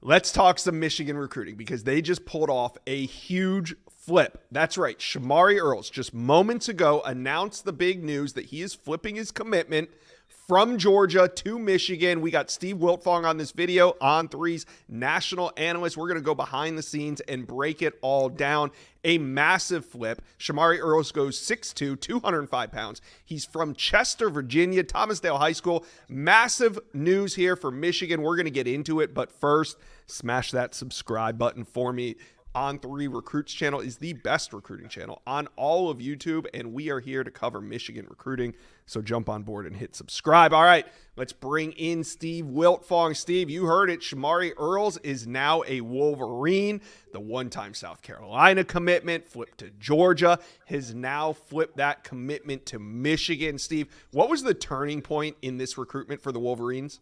Let's talk some Michigan recruiting because they just pulled off a huge flip. That's right. Shamari Earls just moments ago announced the big news that he is flipping his commitment from Georgia to Michigan. We got Steve Wiltfong on this video, On3's national analyst. We're going to go behind the scenes and break it all down. A massive flip. Shamari Earls goes 6'2", 205 pounds. He's from Chester, Virginia, Thomasdale High School. Massive news here for Michigan. We're going to get into it, but first, smash that subscribe button for me. On3 Recruits channel is the best recruiting channel on all of YouTube, and we are here to cover Michigan recruiting, so jump on board and hit subscribe. All right, let's bring in Steve Wiltfong. Steve, you heard it. Shamari Earls is now a Wolverine. The one-time South Carolina commitment flipped to Georgia, has now flipped that commitment to Michigan. Steve, what was the turning point in this recruitment for the Wolverines?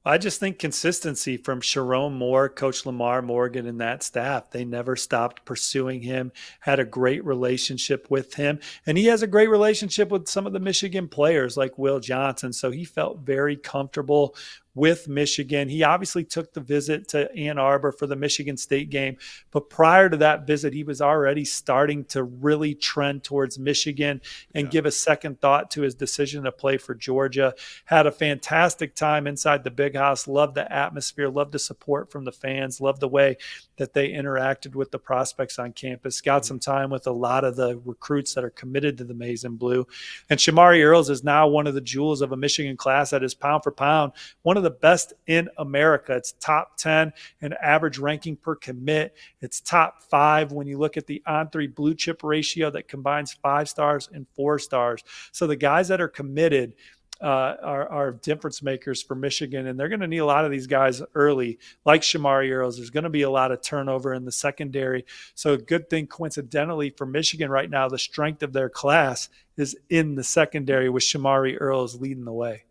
I just think consistency from Sharon Moore, Coach Lamar Morgan, and that staff. They never stopped pursuing him, had a great relationship with him, and he has a great relationship with some of the Michigan players like Will Johnson, so he felt very comfortable with Michigan. He obviously took the visit to Ann Arbor for the Michigan State game, but prior to that visit, he was already starting to really trend towards Michigan and give a second thought to his decision to play for Georgia. Had a fantastic time inside the Big House, loved the atmosphere, loved the support from the fans, loved the way that they interacted with the prospects on campus, got some time with a lot of the recruits that are committed to the Maize and Blue. And Shamari Earls is now one of the jewels of a Michigan class that is pound for pound one of the best in America. It's top 10 in average ranking per commit. It's top 5 when you look at the On3 blue chip ratio that combines 5 stars and 4 stars. So the guys that are committed are difference makers for Michigan, and they're going to need a lot of these guys early, like Shamari Earls. There's going to be a lot of turnover in the secondary. So a good thing, coincidentally, for Michigan right now, the strength of their class is in the secondary with Shamari Earls leading the way.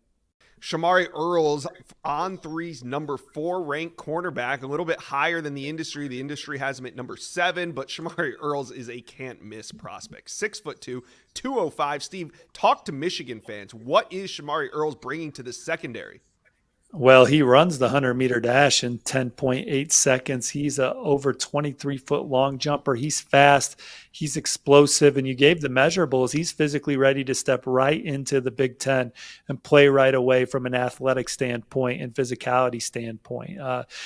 Shamari Earls, On3's number 4 ranked cornerback, a little bit higher than the industry. The industry has him at number 7, but Shamari Earls is a can't-miss prospect. 6'2", 205. Steve, talk to Michigan fans. What is Shamari Earls bringing to the secondary? Well, he runs the 100-meter dash in 10.8 seconds. He's a over 23-foot long jumper. He's fast. He's explosive. And you gave the measurables. He's physically ready to step right into the Big Ten and play right away from an athletic standpoint and physicality standpoint.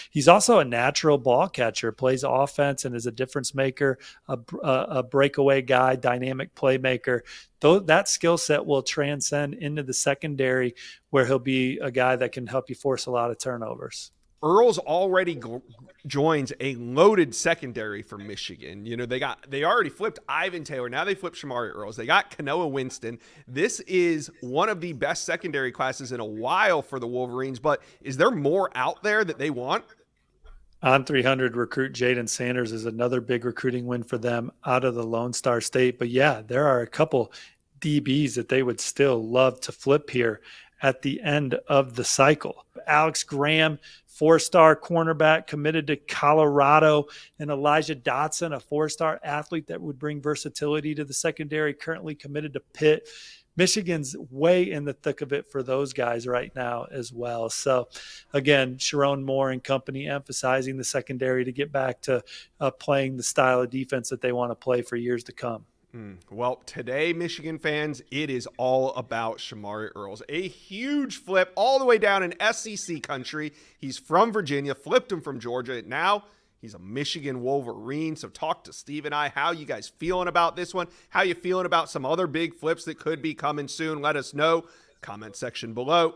He's also a natural ball catcher, plays offense and is a difference maker, a breakaway guy, dynamic playmaker. Though that skill set will transcend into the secondary where he'll be a guy that can help you force a lot of turnovers. Earls already joins a loaded secondary for Michigan. You know, they already flipped Ivan Taylor. Now they flipped Shamari Earls. They got Kanoa Winston. This is one of the best secondary classes in a while for the Wolverines, but is there more out there that they want? On 300 recruit Jaden Sanders is another big recruiting win for them out of the Lone Star State. But yeah, there are a couple DBs that they would still love to flip here at the end of the cycle. Alex Graham, 4-star cornerback committed to Colorado, and Elijah Dotson, a 4-star athlete that would bring versatility to the secondary, currently committed to Pitt. Michigan's way in the thick of it for those guys right now as well. So, again, Sharon Moore and company emphasizing the secondary to get back to playing the style of defense that they want to play for years to come. Well, today, Michigan fans, it is all about Shamari Earls. A huge flip all the way down in SEC country. He's from Virginia, flipped him from Georgia. Now he's a Michigan Wolverine. So talk to Steve and I. How you guys feeling about this one? How you feeling about some other big flips that could be coming soon? Let us know. Comment section below.